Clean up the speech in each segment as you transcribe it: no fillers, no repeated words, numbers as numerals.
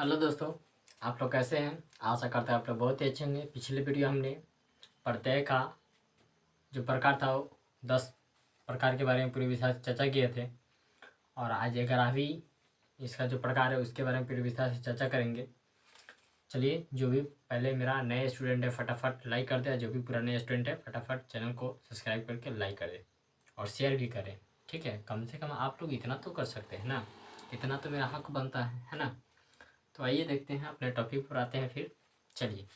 Hello दोस्तों, आप लोग कैसे हैं। आशा करते हैं आप लोग बहुत ही अच्छे होंगे। पिछले वीडियो हमने प्रत्यय का जो प्रकार था वो 10 प्रकार के बारे में पूरी विस्तार से चर्चा किए थे और आज 11वीं इसका जो प्रकार है उसके बारे में पूरी विस्तार से चर्चा करेंगे। चलिए, जो भी पहले मेरा नए स्टूडेंट है फटाफट लाइक कर दे, जो भी पुराने स्टूडेंट है फटाफट चैनल को सब्सक्राइब करके लाइक कर दे और शेयर भी करें। ठीक है, कम से कम आप लोग इतना तो कर सकते हैं ना, इतना तो मेरा हक बनता है ना। तो आइए देखते हैं, अपने टॉपिक पर आते हैं फिर। चलिए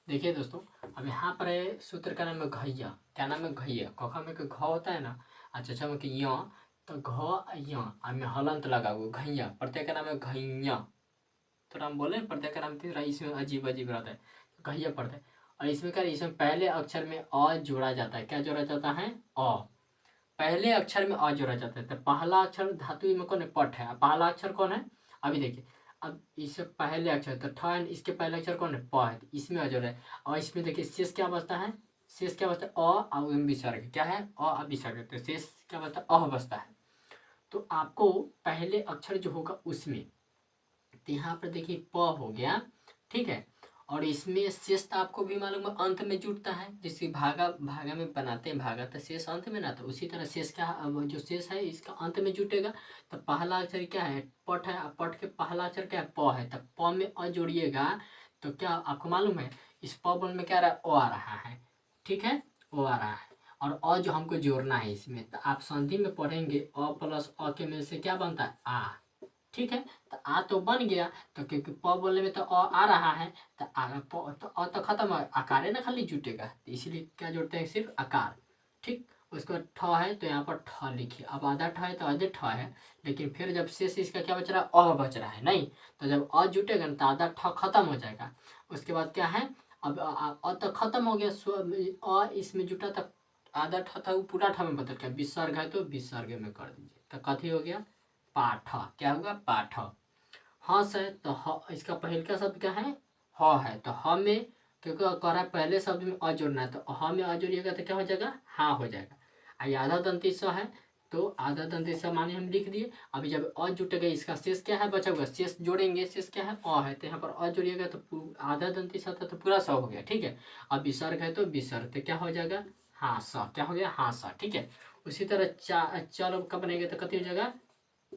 देखिए दोस्तों, अब यहाँ पर है सूत्र का नाम है घैया। क्या नाम है? घैया। कखा में घ होता है ना, अच्छा में कि य, तो घ य में हलंत लगा हुआ घैया। प्रत्यय का नाम है घैया। तो हम बोले प्रत्यय का नाम तीसरा इसमें अजीब अजीब रहता है, घैया प्रत्यय। और इसमें क्या, इसमें पहले अक्षर में अ जोड़ा जाता है। क्या जोड़ा जाता है? अ। पहले अक्षर में अ जोड़ा जाता है। तो पहला अक्षर धातु में कौन है? पठ है। पहला अक्षर कौन है? अभी देखिए, अब इस पहले अक्षर तो ठ है, इसके पहले अक्षर कौन है? प है। तो इसमें अ जोड़ा है। और इसमें देखिए शेष क्या बचता है? शेष क्या बचता है? अ और विसर्ग। क्या है? अ और विसर्ग। तो शेष क्या बचता है? अ बचता है। तो आपको पहले अक्षर जो होगा उसमें, तो यहाँ पर देखिए प हो गया, ठीक है। और इसमें शेष तो आपको भी मालूम है अंत में जुड़ता है। जैसे भागा भागा में बनाते हैं भागा, तो शेष अंत में ना, तो उसी तरह शेष क्या है, जो शेष है इसका अंत में जुटेगा। तो पहला अक्षर क्या है? पठ है। पठ के पहला अक्षर क्या है? प है। तो प में अ जोड़िएगा तो क्या आपको मालूम है, इस प बोल में क्या आ रहा है? ओ आ रहा है। ठीक है, ओ आ रहा है। और अ जो हमको जोड़ना है इसमें, तो आप संधि में पढ़ेंगे अ प्लस अ के में से क्या बनता है? आ। ठीक है, तो आ तो बन गया। तो क्योंकि प बोलने में तो आ रहा है, तो तो अ तो खत्म है, आकार है ना खाली जुटेगा, तो इसीलिए क्या जोड़ते हैं? सिर्फ आकार। ठीक। उसके बाद ठ है तो यहाँ पर ठ लिखिए। अब आधा ठ है तो आधे ठ है, लेकिन फिर जब शेष इसका क्या बच रहा है? अ बच रहा है नहीं। तो जब अ जुटेगा ना तो आधा ठ खत्म हो जाएगा। उसके बाद क्या है? अब अ तो खत्म हो गया, अ इसमें जुटा तो आधा ठ था वो पूरा ठ में बदल गया। विसर्ग है तो विसर्ग में कर दीजिए, तो कथी हो गया? पाठ। क्या होगा? पाठ। हंस है तो इसका पहले का शब्द क्या है? ह है। तो ह में क्योंकि कह रहा है पहले शब्द में अ जोड़ना है, तो ह में अ जोड़िएगा तो क्या हो जाएगा? हाँ हो जाएगा। आधा दंती स है तो आधा दंती स माने हम लिख दिए। अभी जब अ जुटेगा, इसका शेष क्या है बचा हुआ? शेष जोड़ेंगे, शेष क्या है? अ है। तो यहाँ पर अ जोड़िएगा तो आधा दंती स था तो पूरा स हो गया। ठीक है। अब विसर्ग है तो विसर्ग, तो क्या हो जाएगा? हाँ स। क्या हो गया? हाँ स। ठीक है। उसी तरह चल का बनेगा तो कथी हो जाएगा?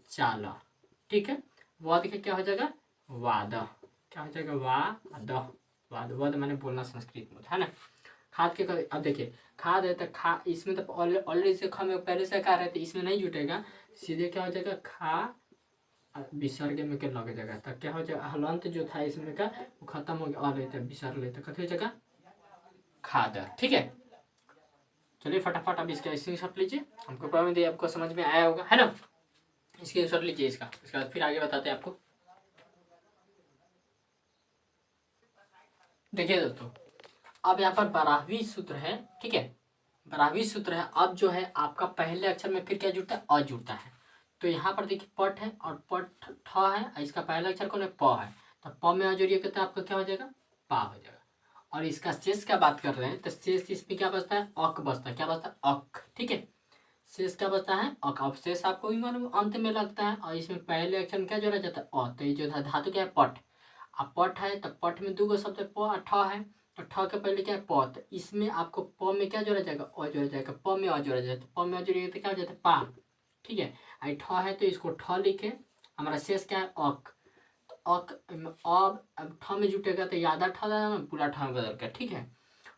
चाल। ठीक है। वाद का क्या हो जाएगा? वाद। क्या हो जाएगा? वाद। वाद वाद माने बोलना संस्कृत में, है ना। खाद के अब देखिए, खाद है तो खा, इसमें तो ऑलरेडी से ख में पहले से कार है, तो इसमें नहीं जुटेगा। सीधे क्या हो जाएगा? खा विसर्ग में क्या लग जाएगा, तो क्या हो जाएगा? हलंत जो था इसमें का वो खत्म हो गया, लेते विसर्ग लेते कथी हो जाएगा? खाद। ठीक है। चलिए फटाफट अब इसका स्क्रीनशॉट लीजिए। हमको प्रॉब्लम दी, आपको समझ में आया होगा, है ना। स्क्रीनशॉट लीजिए इसका, इसके बाद फिर आगे बताते हैं आपको। देखिए दोस्तों, अब यहाँ पर 12वीं सूत्र है। ठीक है, 12वीं सूत्र है। अब जो है आपका पहले अक्षर में फिर क्या जुड़ता है? अ जुड़ता है। तो यहाँ पर देखिए पट है और पट ठ है, इसका पहला अक्षर कौन है? प है। तो प में अ जोड़िएगा तो आपका क्या हो जाएगा? पा हो जाएगा। और इसका शेष का बात कर रहे हैं तो शेष इसमें क्या बचता है? अक बचता है। क्या बचता है? अक। ठीक है, शेष क्या बचता है? अक। अब शेष आपको भी मालूम अंत में लगता है, और इसमें पहले अक्षर में क्या जोड़ा जाता है? अ। तो ये जो धातु क्या है? पट। अब पठ है तो पठ में दो गो शब्द है, प और ठ है। तो ठ के पहले क्या है? प। तो इसमें आपको प में क्या जोड़ा जाएगा? अ जोड़ा जाएगा। प में अ जोड़ा जाएगा, प में अ जोड़िएगा तो क्या हो जाता है? पा। ठीक है। आई ठ है तो इसको ठ लिखे। हमारा शेष क्या है? अक। तो अक अब ठ में जुटेगा तो आधा ठ ना पूरा ठ में बदल गया। ठीक है।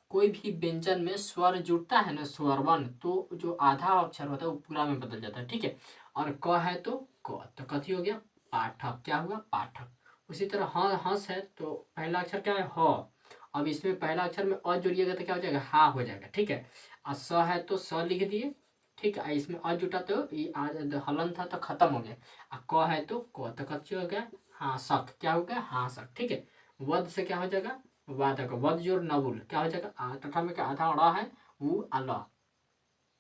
कोई भी व्यंजन में स्वर जुड़ता है ना, स्वरवन, तो जो आधा अक्षर होता है वो पूरा में बदल जाता है। ठीक है। और क है तो क, तो कथी हो गया? पाठक। क्या हुआ? पाठक। उसी तरह हंस है तो पहला अक्षर क्या है? ह। अब इसमें पहला अक्षर में अ जोड़िएगा तो क्या हो जाएगा? हा हो जाएगा। ठीक है। और स है तो स लिख दिए। ठीक है। इसमें अ जुटा तो ये हलन था तो खत्म हो गया। और क है तो क, तो कच्ची हो गया? हाँ सक। क्या हो गया? हाँ सक। ठीक है। वध से क्या हो जाएगा? वादक। वध जोड़ नबुल, क्या हो जाएगा? तथा में क्या आधा अड़ा है वो अला,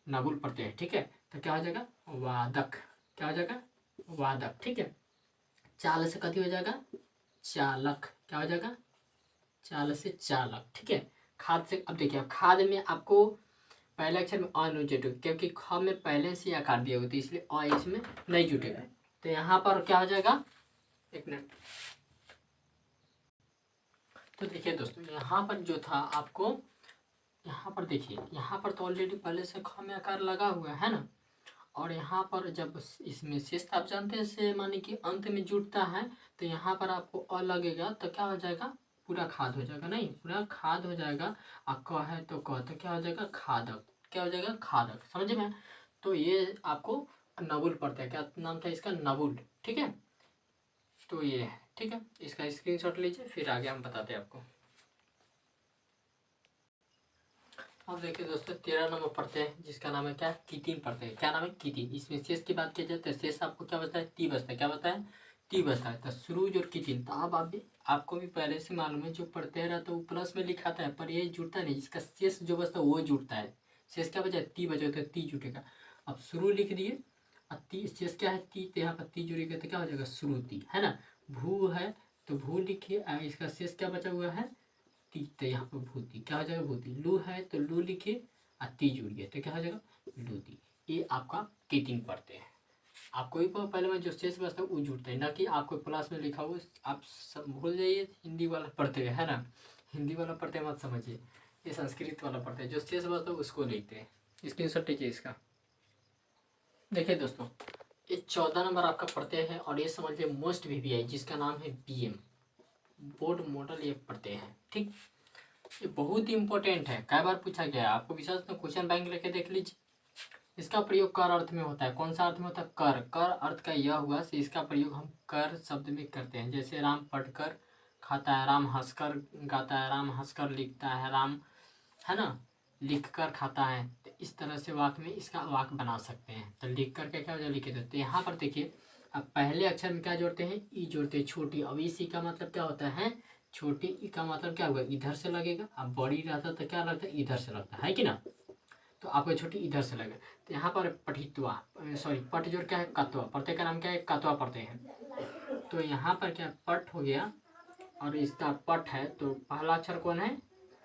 नबुल प्रत्यय है। ठीक है। तो क्या हो जाएगा? वादक। क्या हो जाएगा? वादक। ठीक है। चाल से कथी हो जाएगा? चालक। क्या हो जाएगा? चाल से चालक। ठीक है। खाद से, अब देखिए खाद में आपको पहले अक्षर में अ नहीं जुटेगा, क्योंकि ख में पहले से आकार दिया होता है, इसलिए अ इसमें नहीं जुटेगा। तो यहाँ पर क्या हो जाएगा? एक मिनट, तो देखिए दोस्तों, यहाँ पर जो था आपको, यहाँ पर देखिए, यहाँ पर तो ऑलरेडी पहले से ख में आकार लगा हुआ है ना, और यहाँ पर जब इसमें शेष आप जानते हैं से माने कि अंत में जुड़ता है, तो यहाँ पर आपको अ लगेगा तो क्या हो जाएगा, पूरा खाद हो जाएगा, नहीं पूरा खाद हो जाएगा। और क है तो क, तो क्या हो जाएगा, खादक, क्या हो जाएगा, खादक, समझे में। तो ये आपको नबुल पड़ता है, क्या नाम था इसका, नबुल, ठीक है। तो ये है, ठीक है, इसका स्क्रीनशॉट लीजिए, फिर आगे हम बताते हैं आपको। अब देखिए दोस्तों, 13 नंबर पढ़ते हैं, जिसका नाम है क्या, कीतीन पढ़ते हैं। क्या नाम है, कीतीन। इसमें शेष की बात की जाए तो शेष आपको क्या बचता है, ती बचता है। क्या बचता है, ती बचता है। तो सुरूज और कीतीन, तो अब आप आपको भी पहले से मालूम है, जो पढ़ते रहा तो वो प्लस में लिखाता है, पर ये जुड़ता नहीं, इसका शेष जो बचता है वो जुड़ता है। शेष क्या बचा, ती बचा, तो ती जुटेगा। अब शुरू लिख दिए, अब ती शेष क्या है, ती, तो यहाँ पर ती जुड़ेगा तो क्या हो जाएगा, श्रुति, है ना। भू है तो भू लिखिए, इसका शेष क्या बचा हुआ है, ती, तो यहाँ पर भूति, क्या हो जाएगा, भूति। लू है तो लू लिखिए, और ती जुड़ गया तो क्या हो जाएगा, लूती। ये आपका कीटिंग पढ़ते हैं। आपको भी पहले में जो शेष बचता है वो जुड़ता है, ना कि आपको प्लस में लिखा हो। आप सब भूल जाइए, हिंदी वाला पढ़ते हैं, है ना, हिंदी वाला पढ़ते मत समझिए, ये संस्कृत वाला पढ़ते हैं। जो शेष बचता है उसको लिखते हैं। स्क्रीनशॉट लीजिए इसका। देखिए दोस्तों, ये 14 नंबर आपका पढ़ते हैं, और ये समझिए मोस्ट VVI, जिसका नाम है BM, बोर्ड मॉडल, ये पढ़ते हैं, ठीक। ये बहुत ही इंपॉर्टेंट है, कई बार पूछा गया है आपको, विशेष तो क्वेश्चन बैंक लेके देख लीजिए। इसका प्रयोग कर अर्थ में होता है। कौन सा अर्थ में होता है, कर। कर अर्थ का यह हुआ से इसका प्रयोग हम कर शब्द में करते हैं। जैसे राम पढ़कर खाता है, राम हंसकर गाता है, राम हंसकर लिखता है, राम, है ना, लिख कर खाता है। तो इस तरह से वाक्य में इसका वाक्य बना सकते हैं। तो लिख कर के क्या हो जाए, लिखे देते हैं। यहाँ पर देखिए, अब पहले अक्षर में क्या जोड़ते हैं, ई जोड़ते हैं, छोटी। अब इसी का मतलब क्या होता है, छोटी ई का मतलब क्या हुआ, इधर से लगेगा। अब बड़ी रहता तो क्या लगता है, इधर से लगता है कि ना। तो आपको छोटी इधर से लगेगा। तो यहाँ पर पठित्वा, सॉरी, पट जोड़ क्या है, कत्वा। पढ़ते का नाम क्या है, कत्वा पढ़ते हैं। तो यहाँ पर क्या पट हो गया, और इसका पट है, तो पहला अक्षर कौन है,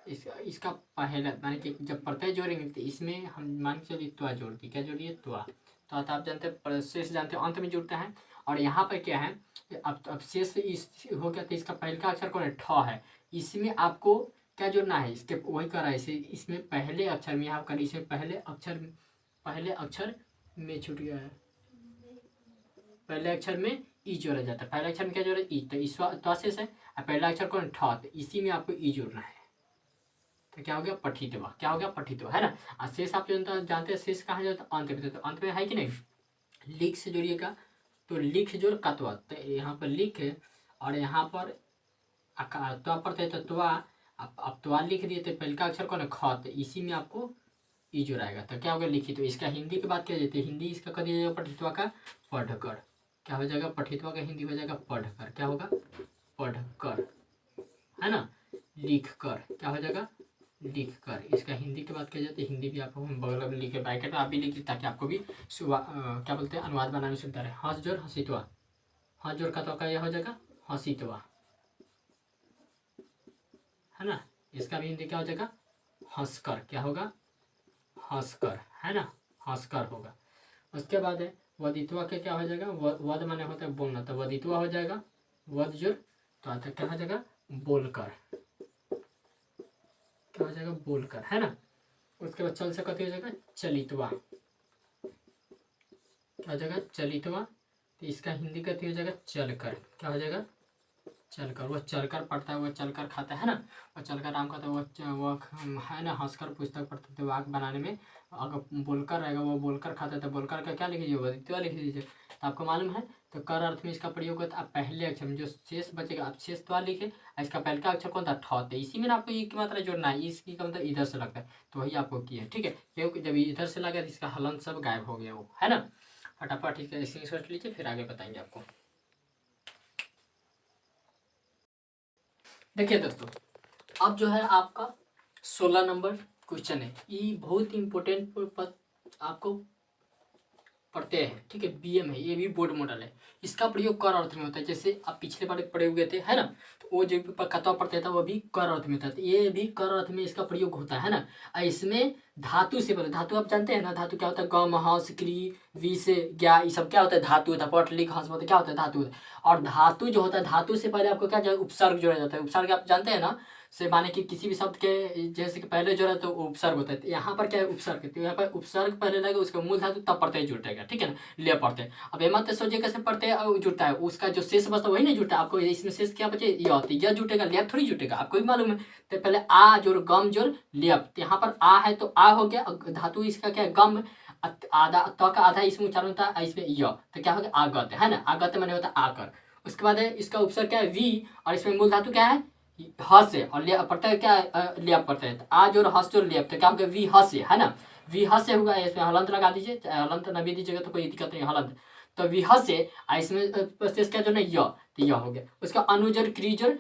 इसका पहला, माने कि जब प्रत्यय जोड़ेंगे तो इसमें हम मान के चलिए त्वा जोड़ दी। क्या जोड़िए, त्वा। तो आप जानते हैं, शेष जानते हो अंत में जुड़ता है। और यहाँ पर क्या है, अब शेष इस हो गया, तो इसका पहला अक्षर कौन है, ठ है। इसमें आपको क्या जोड़ना है, इसके वही करा है, इसमें पहले अक्षर में, यहाँ कर, इसमें पहले अक्षर में छूट गया है, पहले अक्षर में ई जोड़ा जाता है। पहले अक्षर में क्या जोड़ा, ई, तो ईश्वा शेष है, और पहला अक्षर कौन, ठ, तो इसी में आपको ई जोड़ना है। तो क्या हो गया, पठितवा। क्या हो गया, पठितवा, है ना। और शेष आप जानते हैं, शेष कहाँ जाता है, अंत में। तो अंत में है कि नहीं, लिख से जोड़िएगा, तो लिख जोड़ कत्वा, तो यहाँ पर लिख, और यहाँ पर त्वा पढ़ते तो त्वा। अब त्वा लिख दिए तो पहले का अक्षर कौन है, ख, तो इसी में आपको ई जोड़ाएगा। तो क्या होगा, लिखित। तो इसका हिंदी की बात किया जाती है, हिंदी इसका कर दिया जाएगा पठित्वा का, पढ़कर। क्या हो जाएगा, पठित्वा का हिंदी हो जाएगा पढ़कर। क्या होगा, पढ़कर, है ना। लिख कर, क्या हो जाएगा, लिख कर। इसका हिंदी की बात की जाती है, हिंदी भी आपको हम बगल में लिखे, ब्रैकेट में आप भी लिखिए, ताकि आपको भी क्या बोलते हैं, अनुवाद बनाने में सुविधा रहे। हंस जोड़ हंसित्वा, हंस जोड़ का तो क्या हो जाएगा, हंसित्वा, है ना। इसका भी हिंदी क्या हो जाएगा, हंसकर। क्या होगा, हंसकर, है ना, हंसकर होगा। उसके बाद है वदित्वा के, क्या हो जाएगा, वद माने होता है बोलना, तो वदित्वा हो जाएगा, वद जोड़, तो आता क्या हो जाएगा, बोलकर। क्या हो जाएगा, बोलकर, है ना। उसके बाद चल से कथी हो जाएगा, चलितवा। क्या हो जाएगा, चलितवा। तो इसका हिंदी कथी हो जाएगा, चलकर। क्या हो जाएगा, चलकर। वो चलकर पढ़ता है, वो चलकर खाता है ना, वो चलकर आराम करता है, वो है ना, हंसकर पुस्तक पढ़ते थे। वाक्य बनाने में अगर बोलकर रहेगा, वो बोलकर खाता है, तो बोलकर का क्या लिख दीजिए, वदित्वा लिख दीजिए। तो आपको मालूम है, तो कर अर्थ में इसका प्रयोग होता है। आप पहले अक्षर में जो शेष बचेगा, आप शेष त्वा लिखे, इसका पहले का अक्षर कौन था, ठ, तो इसी में आपको ई की मात्रा जोड़ना है। इसकी का मतलब इधर से लगता है, तो वही आपको किया है, ठीक है। क्योंकि जब इधर से लगा तो इसका हलन सब गायब हो गया, वो, है ना। फटाफट इसका स्क्रीनशॉट लीजिए, फिर आगे बताएंगे आपको। देखिए दोस्तों, अब जो है आपका 16 नंबर क्वेश्चन है। ये बहुत इंपॉर्टेंट आपको प्रत्यय है, ठीक है, बीएम है, ये भी बोर्ड मॉडल है। इसका प्रयोग कर अर्थ में होता है, जैसे आप पिछले बार पढ़े हुए थे, है ना, तो वो जो कतवा प्रत्यय था वो भी कर अर्थ में था, तो ये भी कर अर्थ में इसका प्रयोग होता है ना। इसमें धातु से पहले, धातु आप जानते हैं ना, धातु क्या होता है, गम हंस क्री वी से ज्ञा, ये सब क्या होता है, धातु होता है, पट लिख हंस मतलब क्या होता है, धातु होता है। और धातु जो होता है, धातु से पहले आपको क्या जो उपसर्ग जोड़ा जाता है, उपसर्ग आप जानते हैं ना, से माने कि किसी भी शब्द के जैसे कि पहले जोड़ा तो उपसर्ग होता है, तो यहाँ पर क्या है, उपसर्ग, तो यहाँ पर उपसर्ग पहले लगेगा, उसका मूल धातु तब प्रत्यय जुटेगा, ठीक है ना, ले प्रत्यय। अब ये मत सोचिए कैसे प्रत्यय जुटता है, उसका जो शेष बचता वही नहीं जुटता, आपको इसमें शेष क्या बचे, ये होती है, यह जुटेगा, लेप थोड़ी जुटेगा, आपको भी मालूम है। तो पहले आ जोड़ गम जोड़ लेप, तो यहाँ पर आ है तो आ हो गया, धातु इसका क्या है, गम, आधा तो का आधा इसमें उच्चारण होता है, इसमें य, तो क्या हो गया, आगत, है ना, आगत मैंने होता है आकर। उसके बाद है इसका उपसर्ग क्या है, वी, और इसमें मूल धातु क्या है, हस है, और प्रत्यय क्या है, लेप प्रत्यय है, आज और हस और लेप, तो क्या होगा, वी हस है ना, वी हस होगा, इसमें हलंत लगा दीजिए, हलंत न भी दीजिएगा तो कोई दिक्कत नहीं, हलंत, तो वी हस है, इसमें क्या जो ना य, तो यह हो गया। उसका अनुजोर क्रीजोर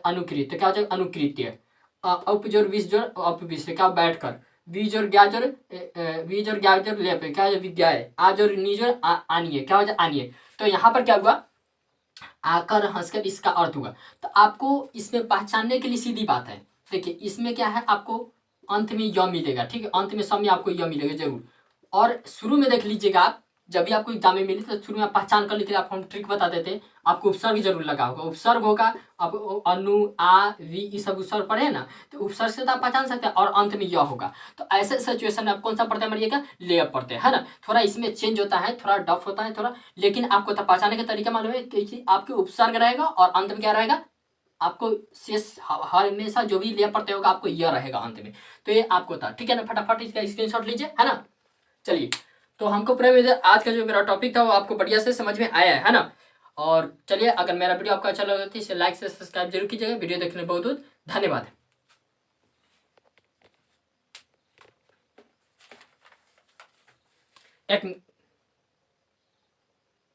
अनुकृत, तो क्या हो जाएगा, अनुकृत्य, उपजोर विष जोर अपविष, क्या बैठकर, बीजोर ग्याजोर बीजोर ग्याजोर लेप, क्या हो विद्या है, आजोर निजोर आनिए, क्या हो जाए, आनिए। तो यहाँ पर क्या हुआ, आकर हंसकर इसका अर्थ हुआ। तो आपको इसमें पहचानने के लिए सीधी बात है, देखिए इसमें क्या है, आपको अंत में य मिलेगा, ठीक है, अंत में सब में आपको य मिलेगा जरूर। और शुरू में देख लीजिएगा आप, जब भी आपको एग्जाम में मिले तो शुरू में आप पहचान कर लीजिए, आपको हम ट्रिक बता देते हैं, आपको उपसर्ग जरूर लगा होगा, उपसर्ग होगा, अब अनु आ वी ये सब उपसर्ग पढ़े ना, तो उपसर्ग से तो आप पहचान सकते हैं, और अंत में यह होगा। तो ऐसे सिचुएशन में आप कौन सा प्रत्यय मारिएगा, लेप प्रत्यय, है ना। थोड़ा इसमें चेंज होता है, थोड़ा डफ होता है थोड़ा, लेकिन आपको तब पहचानने का तरीका मालूम है कि आपके उपसर्ग रहेगा और अंत में क्या रहेगा, आपको शेष हर हमेशा जो भी लेप प्रत्यय होगा आपको यह रहेगा अंत में। तो ये आपको था, ठीक है ना, फटाफट इसका स्क्रीनशॉट लीजिए, है ना। चलिए, तो हमको प्रेम आज का जो मेरा टॉपिक था वो आपको बढ़िया से समझ में आया है ना। और चलिए, अगर मेरा वीडियो आपको अच्छा लगा तो इसे लाइक से सब्सक्राइब जरूर कीजिएगा। वीडियो देखने में बहुत बहुत धन्यवाद। एक